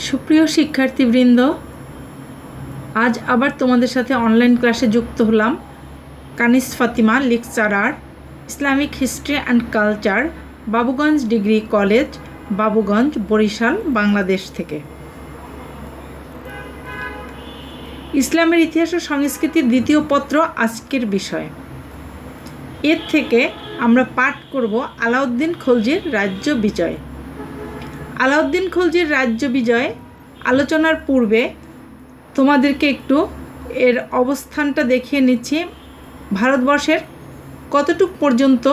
সুপ্রিয় শিক্ষার্থীবৃন্দ, আজ আবার তোমাদের সাথে অনলাইন ক্লাসে যুক্ত হলাম। Kanis Fatima, lecturer, Islamic history and culture, Babuganj degree college, Babuganj, Barishal, Bangladesh থেকে। ইসলামের ইতিহাস ও সংস্কৃতির দ্বিতীয় পত্র আজকের বিষয়। এর থেকে আমরা পাঠ করব আলাউদ্দিন খলজির রাজ্য বিজয়। আলাউদ্দিন খলজির রাজ্য বিজয় আলোচনার পূর্বে তোমাদেরকে একটু এর অবস্থানটা দেখিয়ে নিচ্ছি। ভারতবর্ষের কতটুক পর্যন্ত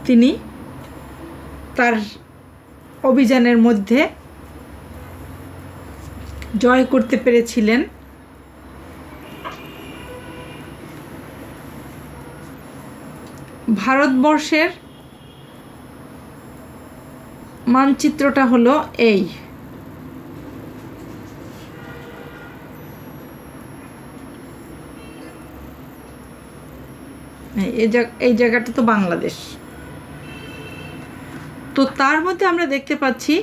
তিনি তার অভিযানের মধ্যে জয় করতে পেরেছিলেন। ভারতবর্ষের মানচিত্রটা হলো এই জায়গাটা তো বাংলাদেশ। তো তার মধ্যে আমরা দেখতে পাচ্ছি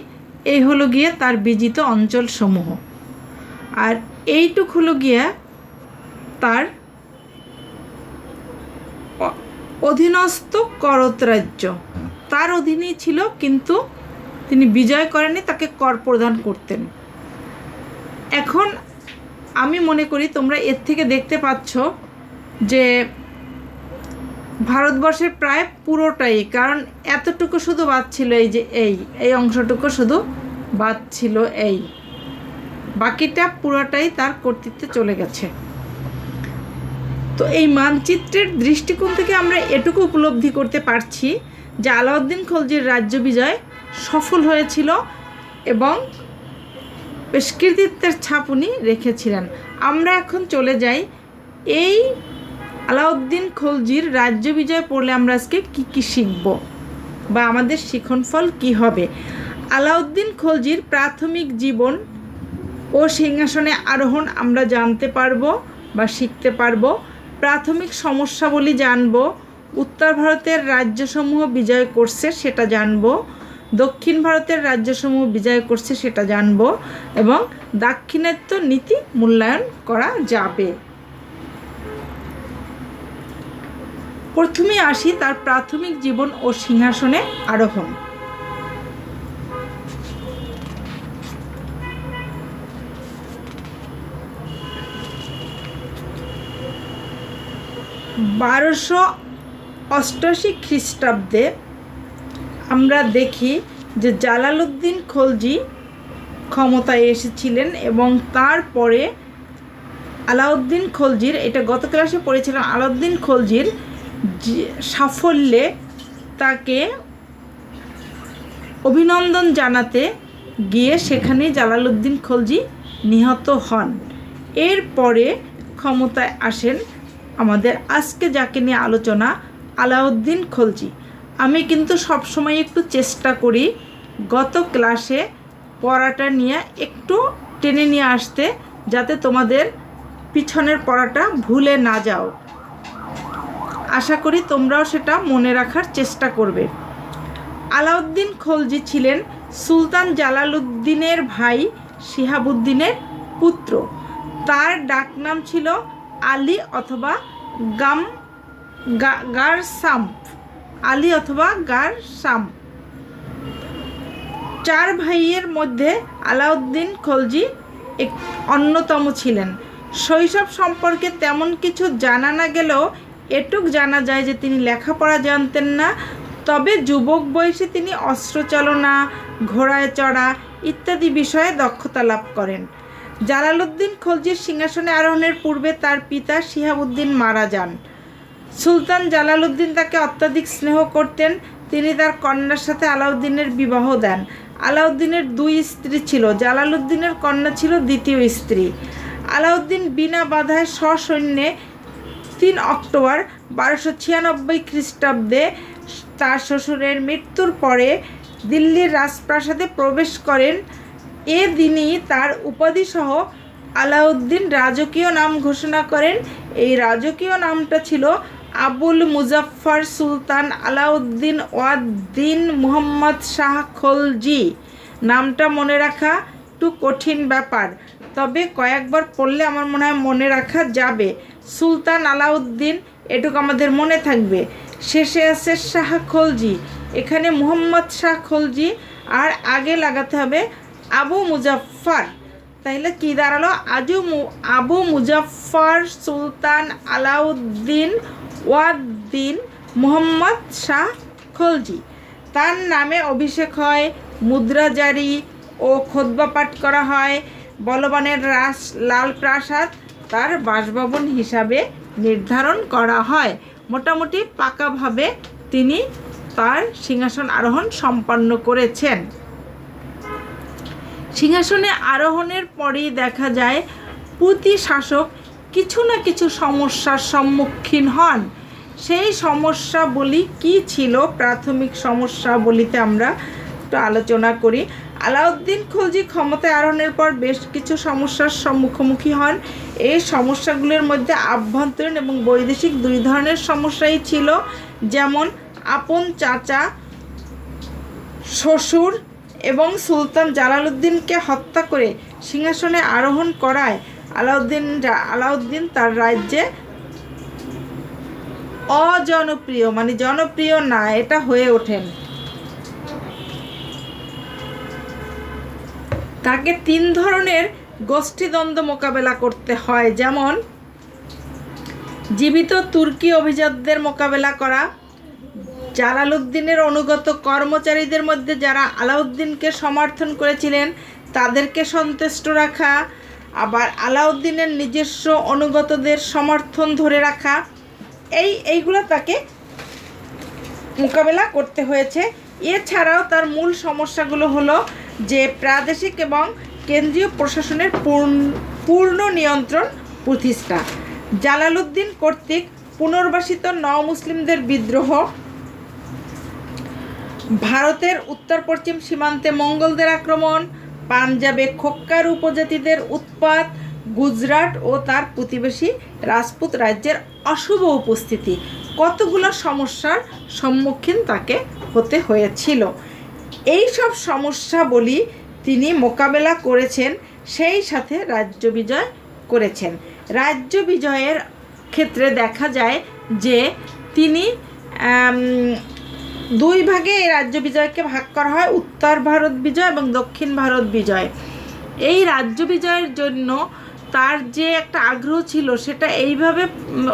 এই হলো গিয়ে তার বিজিত অঞ্চল সমূহ, আর এইটুক হলো গিয়ে তার অধীনস্থ করত রাজ্য। তার অধীনেই ছিল, কিন্তু তিনি বিজয় করেননি, তাকে কর প্রদান করতেন। এখন আমি মনে করি তোমরা এর থেকে দেখতে পাচ্ছ যে ভারতবর্ষের প্রায় পুরোটাই, কারণ এতটুকু শুধু বাদ ছিল, এই যে এই অংশটুকু শুধু বাদ ছিল, বাকিটা পুরোটাই তার কর্তৃত্বে চলে গেছে। তো এই মানচিত্রের দৃষ্টিকোণ থেকে আমরা এটুকু উপলব্ধি করতে পারছি যে আলাউদ্দিন খলজির রাজ্য বিজয় সফল হয়েছিল এবং বেশ কৃতিত্বের ছাপ উনি রেখেছিলেন। আমরা এখন চলে যাই এই আলাউদ্দিন খলজির রাজ্য বিজয় পড়লে আমরা আজকে কী কী শিখব বা আমাদের শিক্ষণফল কী হবে। আলাউদ্দিন খলজির প্রাথমিক জীবন ও সিংহাসনে আরোহণ আমরা জানতে পারবো বা শিখতে পারবো। প্রাথমিক সমস্যাবলী জানব, উত্তর ভারতের রাজ্যসমূহ বিজয় করছে সেটা জানব, দক্ষিণ ভারতের রাজ্যসমূহ বিজয় করছে সেটা জানব, এবং দাক্ষিণাত্য নীতি মূল্যায়ন করা যাবে। প্রথমে আসি তার প্রাথমিক জীবন ও সিংহাসনে আরোহণ। বারোশো ৮৮ খ্রিস্টাব্দে আমরা দেখি যে জালালউদ্দিন খলজি ক্ষমতায় এসেছিলেন, এবং তারপরে আলাউদ্দিন খলজির, এটা গত ক্লাসে পড়েছিলাম, আলাউদ্দিন খলজির সাফল্যে তাকে অভিনন্দন জানাতে গিয়ে সেখানে জালালউদ্দিন খলজি নিহত হন। এরপরে ক্ষমতায় আসেন আমাদের আজকে যাকে নিয়ে আলোচনা, আলাউদ্দিন খলজি। আমি কিন্তু সবসময় একটু চেষ্টা করি গত ক্লাসে পড়াটা নিয়ে একটু টেনে নিয়ে আসতে, যাতে তোমাদের পিছনের পড়াটা ভুলে না যাও। আশা করি তোমরাও সেটা মনে রাখার চেষ্টা করবে। আলাউদ্দিন খলজি ছিলেন সুলতান জালালউদ্দিনের ভাই শিহাবুদ্দিনের পুত্র। তার ডাকনাম ছিল আলী অথবা গারসাম্প, আলী অথবা গারসাম্প। 4 ভাইয়ের মধ্যে আলাউদ্দিন খলজি অন্যতম ছিলেন। শৈশব সম্পর্কে তেমন কিছু জানা না গেলেও এটুক জানা যায় যে তিনি লেখাপড়া জানতেন না, তবে যুবক বয়সে তিনি অস্ত্রচালনা, ঘোড়ায় চড়া ইত্যাদি বিষয়ে দক্ষতা লাভ করেন। জালালউদ্দিন খলজির সিংহাসনে আরোহণের পূর্বে তার পিতা শিহাবুদ্দিন মারা যান। সুলতান জালালউদ্দিন তাকে অত্যাধিক স্নেহ করতেন। তিনি তার কন্যার সাথে আলাউদ্দিনের বিবাহ দেন। আলাউদ্দিনের 2 স্ত্রী ছিল, জালালউদ্দিনের কন্যা ছিল দ্বিতীয় স্ত্রী। আলাউদ্দিন বিনা বাধায় সসৈন্যে 3 অক্টোবর 1296 খ্রিস্টাব্দে তার শ্বশুরের মৃত্যুর পরে দিল্লির রাজপ্রাসাদে প্রবেশ করেন। এ দিনই তার উপাধিসহ আলাউদ্দিন রাজকীয় নাম ঘোষণা করেন। এই রাজকীয় নামটা ছিল আবুল মুজাফফর সুলতান আলাউদ্দিন ওয়াদ দিন মুহাম্মদ শাহ খলজি। নামটা মনে রাখা একটু কঠিন ব্যাপার, তবে কয়েকবার পড়লে আমার মনে হয় মনে রাখা যাবে। সুলতান আলাউদ্দিন, এটুকু আমাদের মনে থাকবে। শেষে আছে শাহ খলজি, এখানে মুহাম্মদ শাহ খলজি, আর আগে লাগাতে হবে আবু মুজাফফর। তাইলে কি দাঁড়ালো? আবু মুজাফফর সুলতান আলাউদ্দিন ওয়াদ্দিন মুহাম্মদ শাহ খলজি। তার নামে অভিষেক হয়, মুদ্রা জারি ও খুতবা পাঠ করা হয়। বলবানের লাল প্রাসাদ তার বাসভবন হিসাবে নির্ধারণ করা হয়। মোটামুটি পাকাভাবে তিনি তার সিংহাসন আরোহণ সম্পন্ন করেছেন। সিংহাসনে আরোহণের পরেই দেখা যায় প্রতি শাসক কিছু না কিছু সমস্যার সম্মুখীন হন। সেই সমস্যাবলী কী ছিল? প্রাথমিক সমস্যাবলীতে আমরা একটু আলোচনা করি। আলাউদ্দিন খলজি ক্ষমতায় আরোহণের পর বেশ কিছু সমস্যার মুখোমুখি হন। এই সমস্যাগুলোর মধ্যে আভ্যন্তরীণ এবং বৈদেশিক দুই ধরনের সমস্যাই ছিল। যেমন আপন চাচা, শ্বশুর এবং সুলতান জালালউদ্দিনকে হত্যা করে সিংহাসনে আরোহণ করায় আলাউদ্দিন তার রাজ্যে অজনপ্রিয়, মানে জনপ্রিয় না এটা হয়ে ওঠেন। তাকে তিন ধরনের গোষ্ঠীদ্বন্দ্ব মোকাবেলা করতে হয়, যেমন জীবিত তুর্কি অভিজাতদের মোকাবেলা করা, জালালউদ্দিনের অনুগত কর্মচারীদের মধ্যে যারা আলাউদ্দিনকে সমর্থন করেছিলেন তাদেরকে সন্তুষ্ট রাখা, আবার আলাউদ্দিনের নিজস্ব অনুগতদের সমর্থন ধরে রাখা, এইগুলো তাকে মোকাবেলা করতে হয়েছে। এছাড়াও তার মূল সমস্যাগুলো হলো যে প্রাদেশিক এবং কেন্দ্রীয় প্রশাসনের পূর্ণ নিয়ন্ত্রণ প্রতিষ্ঠা, জালালউদ্দিন কর্তৃক পুনর্বাসিত মুসলিমদের বিদ্রোহ, ভারতের উত্তর পশ্চিম সীমান্তে মঙ্গলদের আক্রমণ, পাঞ্জাবে খোক্কার উপজাতিদের উৎপাত, গুজরাট ও তার প্রতিবেশী রাজপুত রাজ্যের অশুভ উপস্থিতি, কতগুলো সমস্যার সম্মুখীন তাকে হতে হয়েছিল। এই সব সমস্যা বলি তিনি মোকাবেলা করেছেন, সেই সাথে রাজ্য বিজয় করেছেন। রাজ্য বিজয়ের ক্ষেত্রে দেখা যায় যে তিনি দুই ভাগে এই রাজ্য বিজয়কে ভাগ করা হয়, উত্তর ভারত বিজয় এবং দক্ষিণ ভারত বিজয়। এই রাজ্য বিজয়ের জন্য তার যে একটা আগ্রহ ছিল সেটা এইভাবে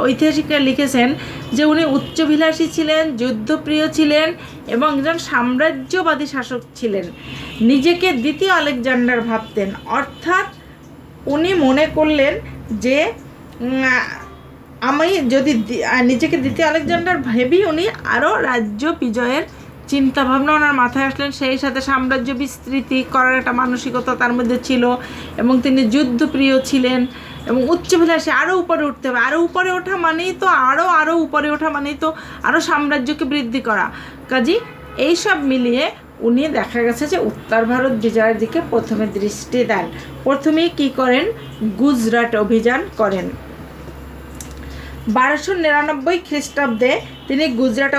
ঐতিহাসিকরা লিখেছেন যে উনি উচ্চাভিলাষী ছিলেন, যুদ্ধপ্রিয় ছিলেন এবং একজন সাম্রাজ্যবাদী শাসক ছিলেন। নিজেকে দ্বিতীয় আলেকজান্ডার ভাবতেন, অর্থাৎ উনি মনে করলেন যে আমি যদি নিজেকে দ্বিতীয় আলেকজান্ডার ভেবেই উনি আরও রাজ্য বিজয়ের চিন্তাভাবনা ওনার মাথায় আসলেন। সেই সাথে সাম্রাজ্য বিস্তৃতি করার একটা মানসিকতা তার মধ্যে ছিল এবং তিনি যুদ্ধপ্রিয় ছিলেন এবং উচ্চাভিলাষী, আরও উপরে উঠতে হবে। আরও উপরে ওঠা মানেই তো আরও উপরে ওঠা মানেই তো আরও সাম্রাজ্যকে বৃদ্ধি করা। কাজী এইসব মিলিয়ে উনি দেখা গেছে যে উত্তর ভারত বিজয়ের দিকে প্রথমে দৃষ্টি দেন। প্রথমেই কী করেন? গুজরাট অভিযান করেন। 1299 খ্রিস্টাব্দে তিনি গুজরাট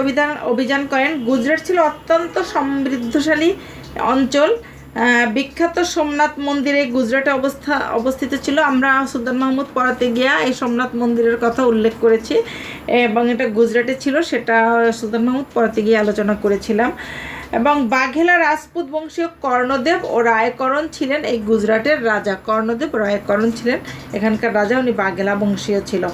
অভিযান করেন। গুজরাট ছিল অত্যন্ত সমৃদ্ধশালী অঞ্চল। বিখ্যাত সোমনাথ মন্দিরে গুজরাটে অবস্থিত ছিল। আমরা সুলতান মাহমুদ পড়াতে গিয়া এই সোমনাথ মন্দিরের কথা উল্লেখ করেছি এবং এটা গুজরাটে ছিল, সেটা সুলতান মাহমুদ পড়াতে গিয়ে আলোচনা করেছিলাম। এবং বাঘেলা রাজপুত বংশীয় কর্ণদেব ও রায়করণ ছিলেন এই গুজরাটের রাজা। কর্ণদেব রায়করণ ছিলেন এখানকার রাজা, উনি বাঘেলা বংশীয় ছিল।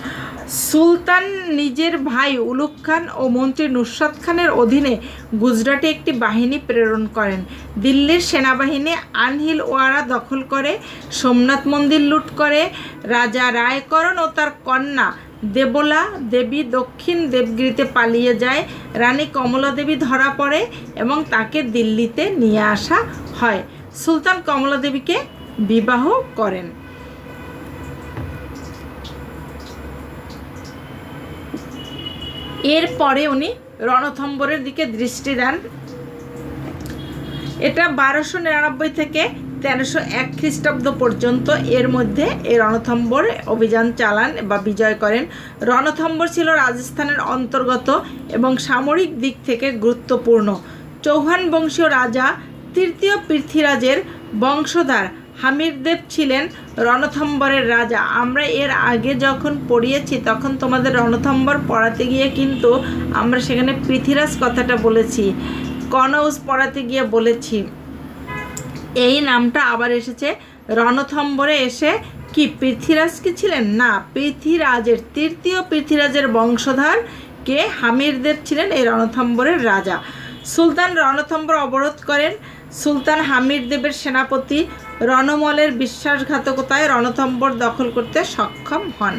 সুলতান নিজের ভাই উলুগ খান ও মন্ত্রী নুসরাত খানের অধীনে গুজরাটে একটি বাহিনী প্রেরণ করেন। দিল্লির সেনাবাহিনী আনহিলওয়ারা দখল করে, সোমনাথ মন্দির লুট করে। রাজা রায়করণ ও তার কন্যা দেবলা দেবী দক্ষিণ দেবগিরিতে পালিয়ে যায়। রানী কমলা দেবী ধরা পড়ে এবং তাকে দিল্লিতে নিয়ে আসা হয়। সুলতান কমলা দেবীকে বিবাহ করেন। এরপরে উনি রণথম্বরের দিকে দৃষ্টি দেন। এটা 1299 থেকে 1301 খ্রিস্টাব্দ পর্যন্ত এর মধ্যে এই রণথম্বর অভিযান চালান বা বিজয় করেন। রণথম্বর ছিল রাজস্থানের অন্তর্গত এবং সামরিক দিক থেকে গুরুত্বপূর্ণ। চৌহান বংশীয় রাজা তৃতীয় পৃথ্বীরাজের বংশধর হামিরদেব ছিলেন রণথম্বরের রাজা। আমরা এর আগে যখন পড়িয়েছি তখন তোমাদের রণথম্বর পড়াতে গিয়ে কিন্তু আমরা সেখানে পৃথ্বীরাজ কথাটা বলেছি, কনৌজ পড়াতে গিয়ে বলেছি। এই নামটা আবার এসেছে রণথম্বরে এসে। কি পৃথ্বীরাজ কি ছিলেন? না, পৃথ্বীরাজের তৃতীয় পৃথ্বীরাজের বংশধর কে হামিরদেব ছিলেন এই রণথম্বরের রাজা। সুলতান রণথম্বর অবরোধ করেন। সুলতান হামিরদেবের সেনাপতি রণমলের বিশ্বাসঘাতকতায় রণথম্বর দখল করতে সক্ষম হন।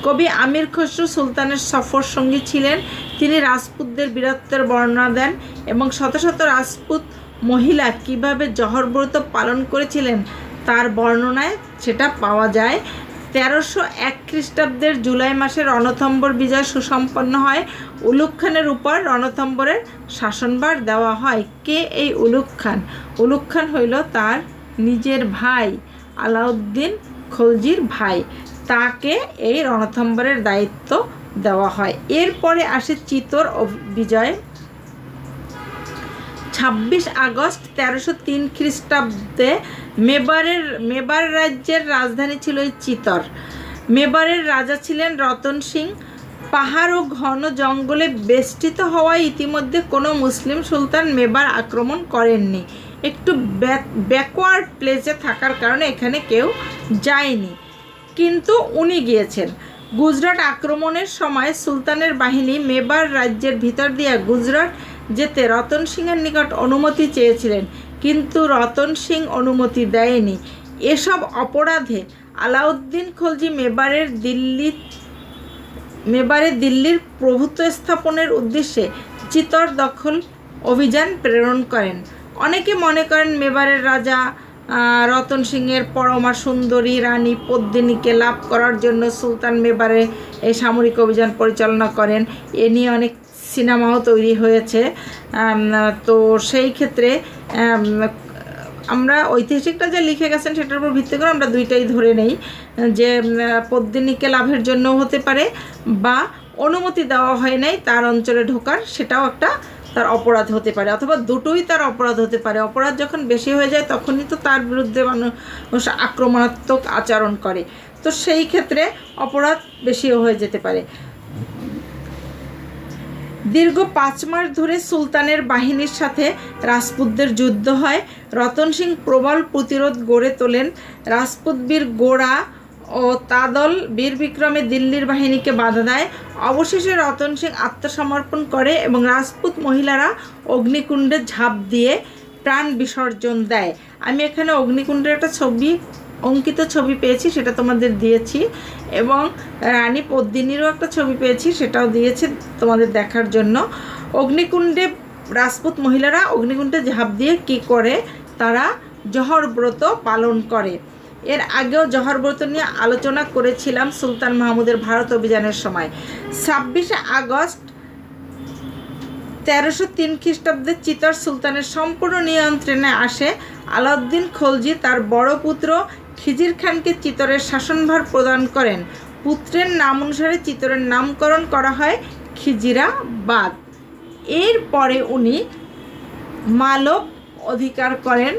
কবি আমির খসরু সুলতানের সফর সঙ্গী ছিলেন। তিনি রাজপুতদের বীরত্বের বর্ণনা দেন এবং শত শত রাজপুত মহিলা কিভাবে জহরব্রত পালন করেছিলেন তার বর্ণনায় সেটা পাওয়া যায়। 1301 খ্রিস্টাব্দের জুলাই মাসে রণথম্বর বিজয় সুসম্পন্ন হয়। উলুগ খানের উপর রণথম্বরের শাসনভার দেওয়া হয়। কে এই উলুগ খান? উলুগ খান হইল তার নিজের ভাই, আলাউদ্দিন খলজির ভাই। তাকে এই রণথম্বরের দায়িত্ব দেওয়া হয়। এরপরে আসে চিতোর বিজয়। 26 আগস্ট 1303 খ্রিস্টাব্দে মেবার রাজ্যের রাজধানী ছিল চিতর। মেবারের রাজা ছিলেন রতন সিং। পাহাড় ও ঘন জঙ্গলে বেষ্টিত হওয়ায় ইতিমধ্যে কোনো মুসলিম সুলতান মেবার আক্রমণ করেননি। একটু ব্যাকওয়ার্ড প্লেসে থাকার কারণে এখানে কেউ যায়নি, কিন্তু উনি গিয়েছেন। গুজরাট আক্রমণের সময় সুলতানের বাহিনী মেবার রাজ্যের ভিতর দিয়ে গুজরাট যেতে রতন সিংয়ের নিকট অনুমতি চেয়েছিলেন, কিন্তু রতন সিং অনুমতি দেয়নি। এসব অপরাধে আলাউদ্দিন খলজি মেবারে দিল্লির প্রভুত্ব স্থাপনের উদ্দেশ্যে চিতর দখল অভিযান প্রেরণ করেন। অনেকে মনে করেন মেবারের রাজা রতন সিংয়ের পরমা সুন্দরী রানী পদ্মিনীকে লাভ করার জন্য সুলতান মেবারে এই সামরিক অভিযান পরিচালনা করেন। এ নিয়ে অনেক সিনেমাও তৈরি হয়েছে। তো সেই ক্ষেত্রে আমরা ঐতিহাসিকরা যা লিখে গেছেন সেটার উপর ভিত্তি করে আমরা দুইটাই ধরে নেই, যে পদ্মিনীকে লাভের জন্যও হতে পারে বা অনুমতি দেওয়া হয় নাই তার অঞ্চলে ঢোকার, সেটাও একটা তার অপরাধ হতে পারে, অথবা দুটোই তার অপরাধ হতে পারে। অপরাধ যখন বেশি হয়ে যায় তখনই তো তার বিরুদ্ধে মানুষ আক্রমণাত্মক আচরণ করে, তো সেই ক্ষেত্রে অপরাধ বেশিও হয়ে যেতে পারে। দীর্ঘ 5 মাস ধরে সুলতানের বাহিনীর সাথে রাজপুতদের যুদ্ধ হয়। রতন সিং প্রবল প্রতিরোধ গড়ে তোলেন। রাজপুত বীর গোড়া ও তাদল বীর বিক্রমে দিল্লির বাহিনীকে বাধা দেয়। অবশেষে রতন সিং আত্মসমর্পণ করে এবং রাজপুত মহিলারা অগ্নিকুণ্ডে ঝাঁপ দিয়ে প্রাণ বিসর্জন দেয়। আমি এখানে অগ্নিকুণ্ডের একটা অঙ্কিত ছবি পেয়েছি, সেটা তোমাদের দিয়েছি, এবং রানী পদ্মিনীরও একটা ছবি পেয়েছি, সেটাও দিয়েছি তোমাদের দেখার জন্য। অগ্নিকুণ্ডে রাজপুত মহিলারা অগ্নিকুণ্ডে ঝাঁপ দিয়ে কী করে? তারা জহরব্রত পালন করে। এর আগেও জহরব্রত নিয়ে আলোচনা করেছিলাম সুলতান মাহমুদের ভারত অভিযানের সময়। 26 আগস্ট 1303 খ্রিস্টাব্দে চিতর সুলতানের সম্পূর্ণ নিয়ন্ত্রণে আসে। আলাউদ্দিন খলজি তার বড় পুত্র খিজির খানকে চিতরের শাসনভার প্রদান করেন। পুত্রের নাম অনুসারে চিতরের নামকরণ করা হয় খিজিরাবাদ। এরপরে উনি মালব অধিকার করেন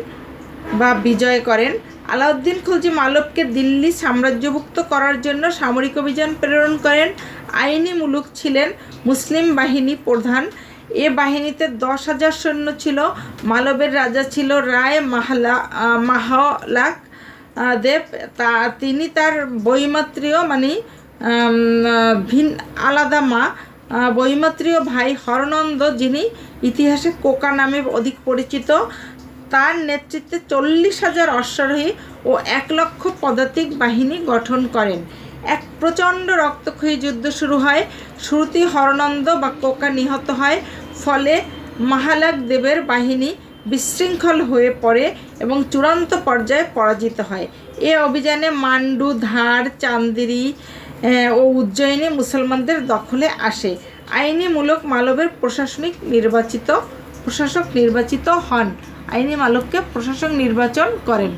বা বিজয় করেন। আলাউদ্দিন খলজি মালবকে দিল্লি সাম্রাজ্যভুক্ত করার জন্য সামরিক অভিযান প্রেরণ করেন। আইনি মুলুক ছিলেন মুসলিম বাহিনী প্রধান। এ বাহিনীতে 10,000 সৈন্য ছিল। মালবের রাজা ছিল রায় মাহলাক দেব। তিনি তার বৈমাত্রীয় বৈমাত্রীয় ভাই হরনন্দ, যিনি ইতিহাসে কোকা নামে অধিক পরিচিত, তার নেতৃত্বে 40,000 অশ্বারোহী ও 1,00,000 পদাতিক বাহিনী গঠন করেন। এক প্রচণ্ড রক্তক্ষয়ী যুদ্ধ শুরু হয়। শুরুতেই হরনন্দ বা কোকা নিহত হয়, ফলে মাহালাক দেবের বাহিনী বিশৃঙ্খল হয়ে পড়ে এবং চূড়ান্ত পর্যায়ে পরাজিত হয়। এ অভিযানে মান্ডু, ধার, চান্দিরি ও উজ্জয়িনী মুসলমানদের দখলে আসে। আইনিমূলক মালবের প্রশাসক নির্বাচিত হন। আইনি মালবকে প্রশাসক নির্বাচন করেন।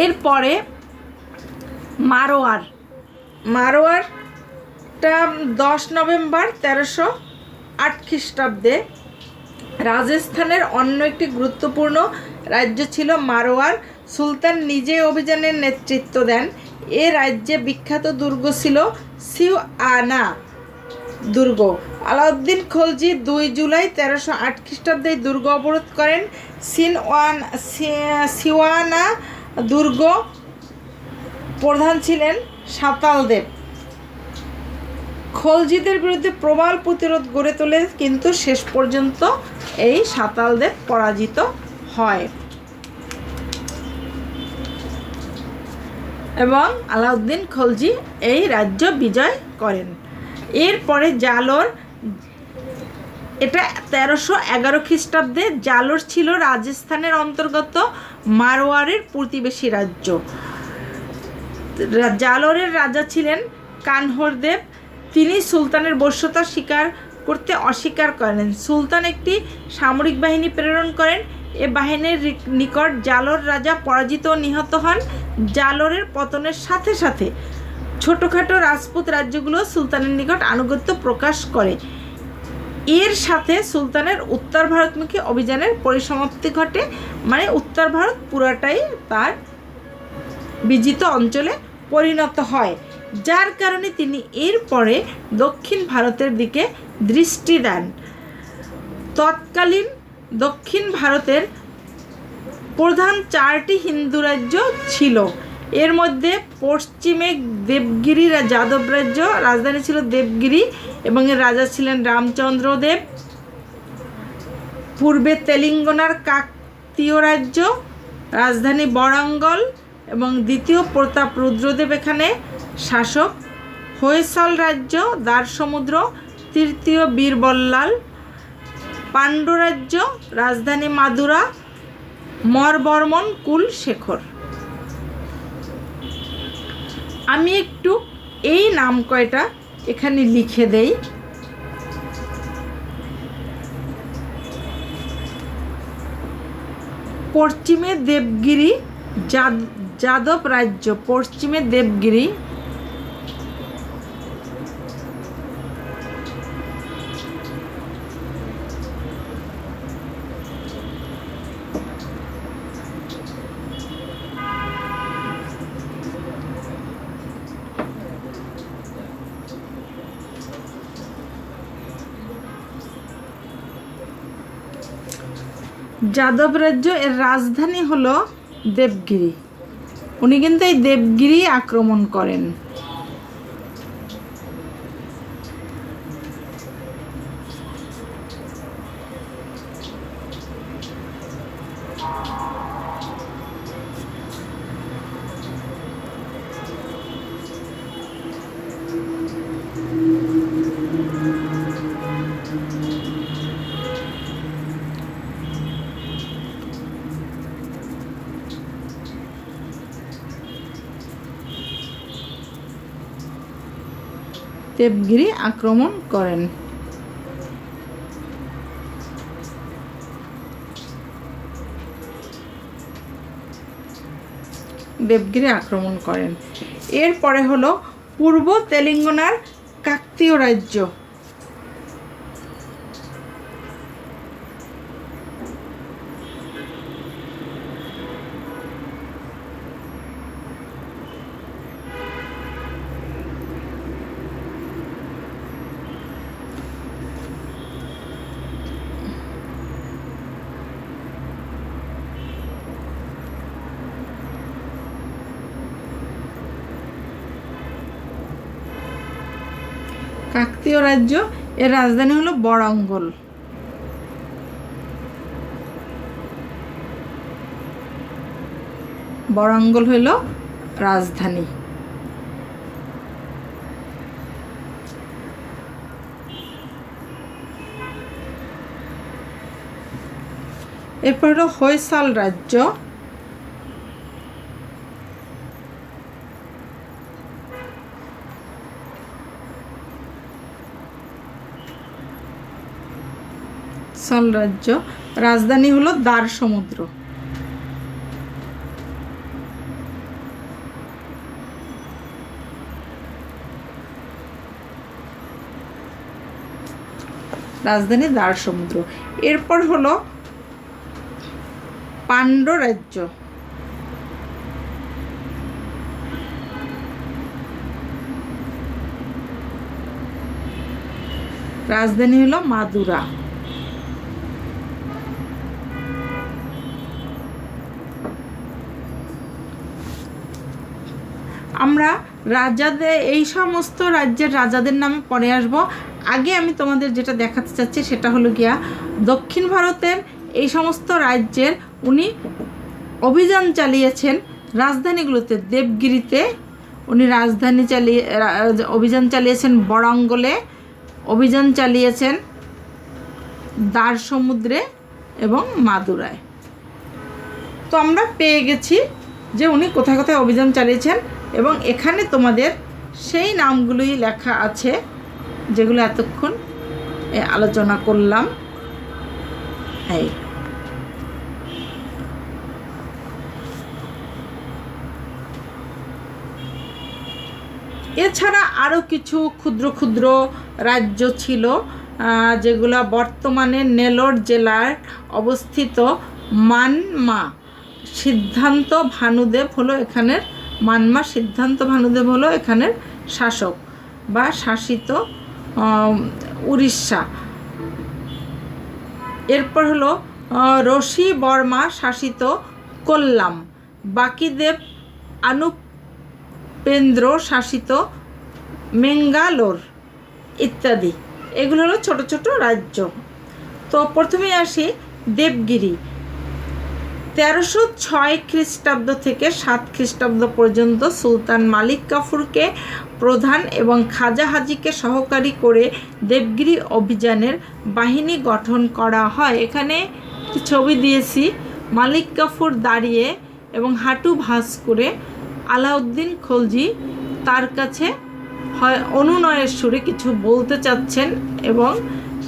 এরপরে মারোয়ারটা 10 নভেম্বর 1308 খ্রিস্টাব্দে রাজস্থানের অন্য একটি গুরুত্বপূর্ণ রাজ্য ছিল মারওয়ার। সুলতান নিজে অভিযানের নেতৃত্ব দেন। এ রাজ্যে বিখ্যাত দুর্গ ছিল সিওয়ানা দুর্গ। আলাউদ্দিন খলজি 2 জুলাই 1308 খ্রিস্টাব্দে দুর্গ অবরোধ করেন। সিওয়ানা দুর্গ প্রধান ছিলেন সাঁওতালদেব। খলজিদের বিরুদ্ধে প্রবল প্রতিরোধ গড়ে তোলে, কিন্তু শেষ পর্যন্ত এই সাঁওতালদেব পরাজিত হয় এবং আলাউদ্দিন খলজি এই রাজ্য বিজয় করেন। এরপরে জালোর, এটা 1311 খ্রিস্টাব্দে। জালোর ছিল রাজস্থানের অন্তর্গত মারওয়ারের প্রতিবেশী রাজ্য। জালোরের রাজা ছিলেন কানহরদেব। তিনি সুলতানের বশ্যতা স্বীকার করতে অস্বীকার করেন। সুলতান একটি সামরিক বাহিনী প্রেরণ করেন। এ বাহিনীর নিকট জালোর রাজা পরাজিত ও নিহত হন। জালোরের পতনের সাথে সাথে ছোটোখাটো রাজপুত রাজ্যগুলো সুলতানের নিকট আনুগত্য প্রকাশ করে। এর সাথে সুলতানের উত্তর ভারতমুখী অভিযানের পরিসমাপ্তি ঘটে, মানে উত্তর ভারত পুরাটাই তার বিজিত অঞ্চলে পরিণত হয়, যার কারণে তিনি এরপরে দক্ষিণ ভারতের দিকে দৃষ্টি দেন। তৎকালীন দক্ষিণ ভারতের প্রধান 4টি হিন্দু রাজ্য ছিল। এর মধ্যে পশ্চিমে দেবগিরি যাদব রাজ্য, রাজধানী ছিল দেবগিরি এবং এর রাজা ছিলেন রামচন্দ্র দেব। পূর্বে তেলেঙ্গানার কাকতীয় রাজ্য, রাজধানী বরাঙ্গল এবং দ্বিতীয় প্রতাপ রুদ্রদেব এখানে শাসক। হৈসল রাজ্য, দ্বারসমুদ্র, তৃতীয় বীরবল্লাল। পাণ্ড্য রাজ্য, রাজধানী মাদুরা, মরবর্মন কুলশেখর। আমি একটু এই নাম কয়টা এখানে লিখে দেই। পশ্চিমে দেবগিরি যাদব রাজ্য, পশ্চিমে দেবগিরি, যাদব রাজ্য, এর রাজধানী হলো দেবগিরি। উনি কিন্তু এই দেবগিরি আক্রমণ করেন। দেবগিরি আক্রমণ করেন। দেবগিরি আক্রমণ করেন। এরপরে হলো পূর্ব তেলেঙ্গানার কাকতীয় রাজ্য। কাকতীয় রাজ্য, এর রাজধানী হলো বরাঙ্গল। বরাঙ্গল হইল রাজধানী। এরপর হলো হৈসল রাজ্য। রাজ্য, রাজধানী হলো দ্বারসমুদ্র। রাজধানী দারসমুদ্র। এরপর হলো পাণ্ড্য রাজ্য। রাজধানী হলো মাদুরা। আমরা রাজাদের, এই সমস্ত রাজ্যের রাজাদের নামে পরে আসব। আগে আমি তোমাদের যেটা দেখাতে চাচ্ছি সেটা হলো গিয়া দক্ষিণ ভারতের এই সমস্ত রাজ্যের উনি অভিযান চালিয়েছেন রাজধানীগুলোতে। দেবগিরিতে উনি অভিযান চালিয়েছেন, বরাঙ্গলে অভিযান চালিয়েছেন, দারসমুদ্রে এবং মাদুরায়। তো আমরা পেয়ে গেছি যে উনি কোথায় কোথায় অভিযান চালিয়েছেন, এবং এখানে তোমাদের সেই নামগুলোই লেখা আছে যেগুলো এতক্ষণ আলোচনা করলাম। এই এছাড়া আরও কিছু ক্ষুদ্র ক্ষুদ্র রাজ্য ছিল যেগুলো বর্তমানে নেলোর জেলার অবস্থিত। মানমা সিদ্ধান্ত ভানুদেব হলো এখানের এখানের শাসক বা শাসিত উড়িষ্যা। এরপর হলো ঋষি বর্মা শাসিত কোল্লাম, বাকিদেব আনুপেন্দ্র শাসিত মেঙ্গালোর ইত্যাদি। এগুলো হলো ছোট ছোট রাজ্য। তো প্রথমে আসি দেবগিরি। 1306 খ্রিস্টাব্দ থেকে 7 খ্রিস্টাব্দ পর্যন্ত সুলতান মালিক কাফুরকে প্রধান এবং খাজা হাজিকে সহকারী করে দেবগিরি অভিযানের বাহিনী গঠন করা হয়। এখানে ছবি দিয়েছি, মালিক কাফুর দাঁড়িয়ে এবং হাঁটু ভাঁজ করে আলাউদ্দিন খলজি তার কাছে হয় অনুনয়ের সুরে কিছু বলতে চাচ্ছেন, এবং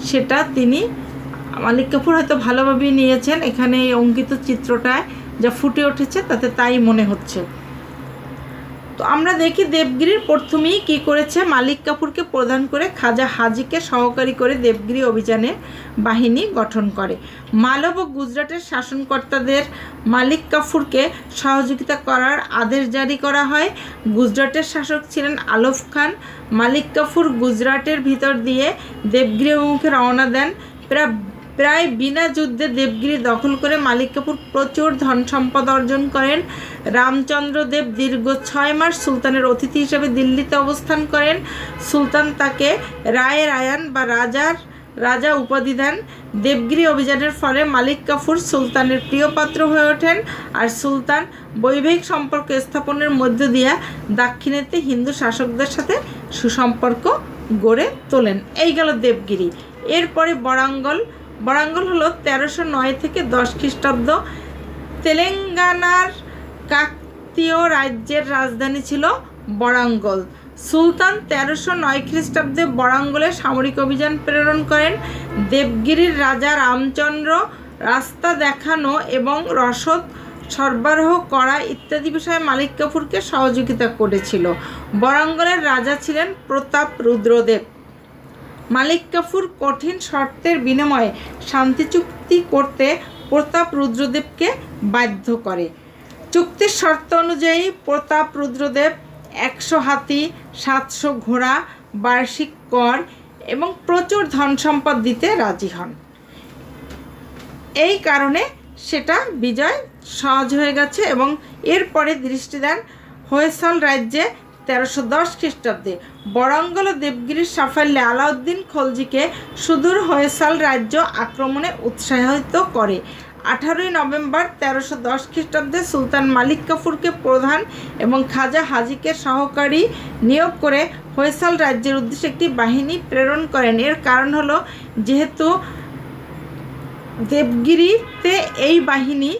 সেটা তিনি মালিক কাফুর হয়তো ভালোভাবেই নিয়েছেন। এখানে এই অঙ্কিত চিত্রটায় যা ফুটে উঠেছে তাতে তাই মনে হচ্ছে। তো আমরা দেখি দেবগিরির প্রথমেই কী করেছে, মালিক কাফুরকে প্রদান করে খাজা হাজিকে সহকারী করে দেবগিরি অভিযানে বাহিনী গঠন করে। মালব ও গুজরাটের শাসনকর্তাদের মালিক কাফুরকে সহযোগিতা করার আদেশ জারি করা হয়। গুজরাটের শাসক ছিলেন আলফ খান। মালিক কাফুর গুজরাটের ভিতর দিয়ে দেবগিরি অভিমুখে রওনা দেন। প্রায় বিনা যুদ্ধে দেবগিরি দখল করে মালিক কাফুর প্রচুর ধন সম্পদ অর্জন করেন। রামচন্দ্র দেব দীর্ঘ 6 মাস সুলতানের অতিথি হিসেবে দিল্লিতে অবস্থান করেন। সুলতান তাকে রায় রায়ান বা রাজা উপাধি দেন। দেবগিরি অভিযানের ফলে মালিক কাফুর সুলতানের প্রিয় পাত্র হয়ে ওঠেন, আর সুলতান বৈবাহিক সম্পর্ক স্থাপনের মধ্য দিয়ে দাক্ষিণাত্যে হিন্দু শাসকদের সাথে সুসম্পর্ক গড়ে তোলেন। এই গেল দেবগিরি। এরপরে বরাঙ্গল হলো 1309 থেকে 10 খ্রিস্টাব্দ। তেলেঙ্গানার কাকতীয় রাজ্যের রাজধানী ছিল বরাঙ্গল। সুলতান 1309 খ্রিস্টাব্দে বরাঙ্গলে সামরিক অভিযান প্রেরণ করেন। দেবগিরির রাজা রামচন্দ্র রাস্তা দেখানো এবং রসদ সরবরাহ করা ইত্যাদি বিষয়ে মালিক কাফুরকে সহযোগিতা করেছিল। বরাঙ্গলের রাজা ছিলেন প্রতাপ রুদ্রদেব। মালিক কাফুর কঠিন শর্তের বিনিময়ে শান্তি চুক্তি করতে প্রতাপ রুদ্রদেবকে বাধ্য করে। চুক্তির শর্ত অনুযায়ী প্রতাপ রুদ্রদেব 100 হাতি, 700 ঘোড়া, বার্ষিক কর এবং প্রচুর ধন সম্পদ দিতে রাজি হন। এই কারণে সেটা বিজয় সহজ হয়ে গেছে, এবং এরপরে দৃষ্টি দেন হোয়সাল রাজ্যে 1310 খ্রিস্টাব্দে। বরাঙ্গল ও দেবগিরির সাফল্যে আলাউদ্দিন খলজিকে সুদূর হোয়সাল রাজ্য আক্রমণে উৎসাহিত করে। 18 নভেম্বর 1310 খ্রিস্টাব্দে সুলতান মালিক কাফুরকে প্রধান এবং খাজা হাজিকে সহকারী নিয়োগ করে হোয়সাল রাজ্যের উদ্দেশ্যে একটি বাহিনী প্রেরণ করেন। এর কারণ হলো, যেহেতু দেবগিরিতে এই বাহিনী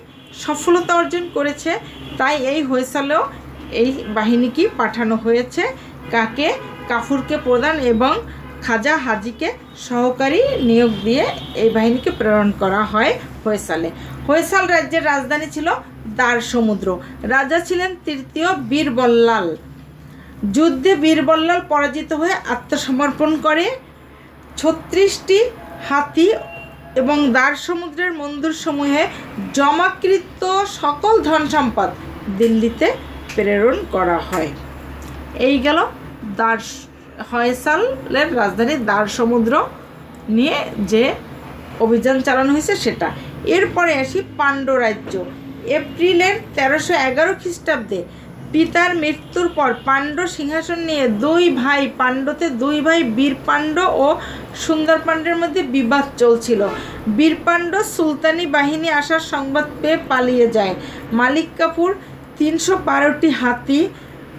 সফলতা অর্জন করেছে, তাই এই হোয়সালেও এই বাহিনীকে পাঠানো হয়েছে। কাকে? কাফুরকে প্রধান এবং খাজা হাজিকে সহকারী নিয়োগ দিয়ে এই বাহিনীকে প্রেরণ করা হয় হোয়সালে। হোয়সাল রাজ্যের রাজধানী ছিল দারসমুদ্র। রাজা ছিলেন তৃতীয় বীরবল্লাল। যুদ্ধে বীরবল্লাল পরাজিত হয়ে আত্মসমর্পণ করে। 36টি হাতি এবং দ্বার সমুদ্রের মন্দিরসমূহে জমাকৃত সকল ধন সম্পদ দিল্লিতে প্রেরণ করা হয়। এই গেল হয়সালের রাজধানী দ্বার সমুদ্র নিয়ে যে অভিযান চালানো হয়েছে সেটা। এরপরে আসি পাণ্ড্য রাজ্য। এপ্রিলের 1311 খ্রিস্টাব্দে পিতার মৃত্যুর পর পাণ্ড্য সিংহাসন নিয়ে পাণ্ড্যতে দুই ভাই বীরপাণ্ড ও সুন্দর পাণ্ড্যের মধ্যে বিবাদ চলছিল। বীরপাণ্ড সুলতানি বাহিনী আসার সংবাদ পেয়ে পালিয়ে যায়। মালিক কাফুর 312টি হাতি,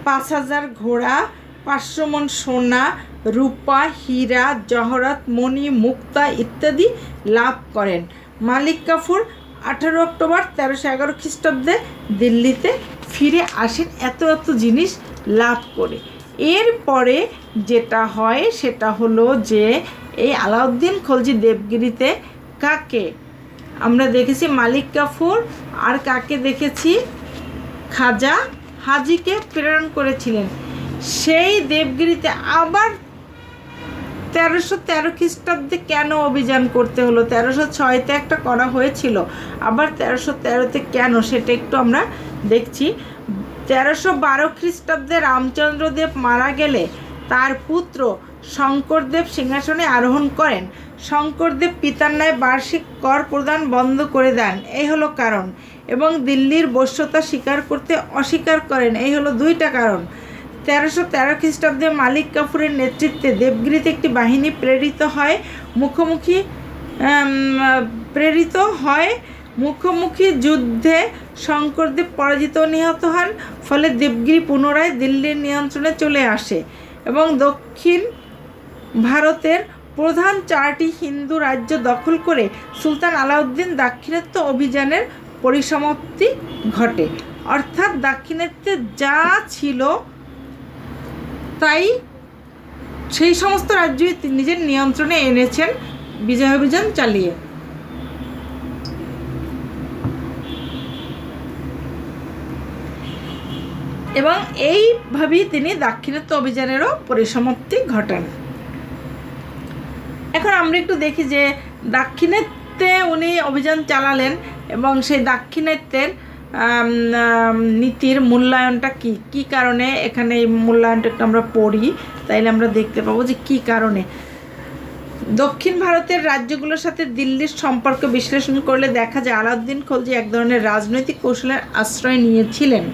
5000 ঘোড়া, 500 মণ সোনা, রূপা, হীরা, জহরত, মণি, মুক্তা ইত্যাদি লাভ করেন। মালিক কাফুর 18 অক্টোবর 1311 খ্রিস্টাব্দে দিল্লিতে ফিরে আসেন এত জিনিস লাভ করে। এরপরে যেটা হয় সেটা হলো যে এই আলাউদ্দিন খলজি দেবগিরিতে কাকে আমরা দেখেছি, মালিক কাফুর, আর কাকে দেখেছি, খাজা হাজিকে প্রেরণ করেছিলেন। সেই দেবগিরিতে আবার 1313 খ্রিস্টাব্দে কেন অভিযান করতে হলো? 1306-তে একটা করা হয়েছিল, আবার 1313-তে কেন সেটা একটু আমরা দেখছি। 1312 খ্রিস্টাব্দে রামচন্দ্রদেব মারা গেলে তার পুত্র শঙ্করদেব সিংহাসনে আরোহণ করেন। শঙ্করদেব পিতার ন্যায় বার্ষিক কর প্রদান বন্ধ করে দেন, এই হলো কারণ, এবং দিল্লির বশ্যতা স্বীকার করতে অস্বীকার করেন, এই হলো 2টা কারণ। 1313 খ্রিস্টাব্দে মালিক কাফুরের নেতৃত্বে দেবগিরিতে একটি বাহিনী প্রেরিত হয়। মুখোমুখি যুদ্ধে শঙ্করদেব পরাজিত নিহত হন, ফলে দেবগিরি পুনরায় দিল্লির নিয়ন্ত্রণে চলে আসে এবং দক্ষিণ ভারতের প্রধান 4টি হিন্দু রাজ্য দখল করে সুলতান আলাউদ্দিন দাক্ষিণাত্য অভিযানের পরিসমাপ্তি ঘটে। অর্থাৎ দাক্ষিণাত্যে যা ছিল তাই সেই সমস্ত রাজ্যই নিজের নিয়ন্ত্রণে এনেছেন বিজয় অভিযান চালিয়ে। এবং এইভাবেই তিনি দাক্ষিণাত্য অভিযানেরও পরিসমাপ্তি ঘটান। এখন আমরা একটু দেখি যে দাক্ষিণাত্যে উনি অভিযান চালালেন এবং সেই দাক্ষিণাত্যের নীতির মূল্যায়নটা কী কারণে, এখানে এই মূল্যায়নটা একটু আমরা পড়ি, তাইলে আমরা দেখতে পাবো যে কী কারণে। দক্ষিণ ভারতের রাজ্যগুলোর সাথে দিল্লির সম্পর্ক বিশ্লেষণ করলে দেখা যায় আলাউদ্দিন খলজি এক ধরনের রাজনৈতিক কৌশলের আশ্রয় নিয়েছিলেন।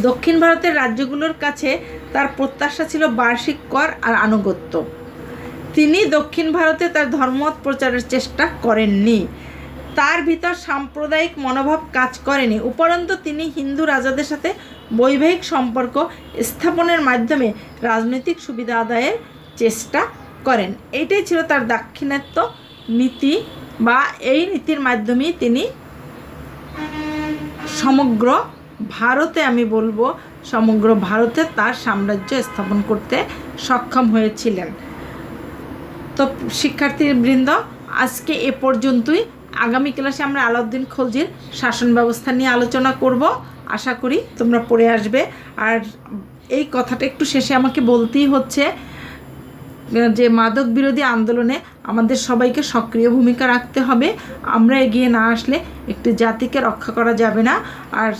দক্ষিণ ভারতের রাজ্যগুলোর কাছে তার প্রত্যাশা ছিল বার্ষিক কর আর আনুগত্য। তিনি দক্ষিণ ভারতে তার ধর্মমত প্রচারের চেষ্টা করেননি, তার ভিতর সাম্প্রদায়িক মনোভাব কাজ করেনি। উপরন্তু তিনি হিন্দু রাজাদের সাথে বৈবাহিক সম্পর্ক স্থাপনের মাধ্যমে রাজনৈতিক সুবিধা আদায়ের চেষ্টা করেন। এইটাই ছিল তার দাক্ষিণাত্য নীতি, বা এই নীতির মাধ্যমেই তিনি সমগ্র ভারতে, আমি বলবো সমগ্র ভারতে তার সাম্রাজ্য স্থাপন করতে সক্ষম হয়েছিলেন। তো শিক্ষার্থীবৃন্দ, আজকে এ পর্যন্তই। আগামী ক্লাসে আমরা আলাউদ্দিন খলজির শাসন ব্যবস্থা নিয়ে আলোচনা করব। আশা করি তোমরা পড়ে আসবে। আর এই কথাটা একটু শেষে আমাকে বলতেই হচ্ছে যে মাদক বিরোধী আন্দোলনে আমাদের সবাইকে সক্রিয় ভূমিকা রাখতে হবে। আমরা এগিয়ে না আসলে একটি জাতিকে রক্ষা করা যাবে না। আর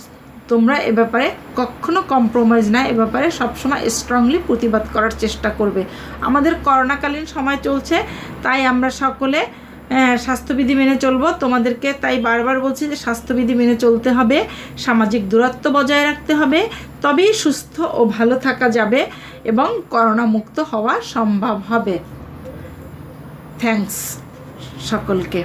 তোমরা এ ব্যাপারে কখনো কম্প্রোমাইজ না, এ ব্যাপারে সবসময় স্ট্রংলি প্রতিবাদ করার চেষ্টা করবে। আমাদের করোনাকালীন সময় চলছে, তাই আমরা সকলে স্বাস্থ্যবিধি মেনে চলবো। তোমাদেরকে তাই বারবার বলছি যে স্বাস্থ্যবিধি মেনে চলতে হবে, সামাজিক দূরত্ব বজায় রাখতে হবে, তবেই সুস্থ ও ভালো থাকা যাবে এবং করোনা মুক্ত হওয়া সম্ভব হবে। থ্যাঙ্কস সকলকে।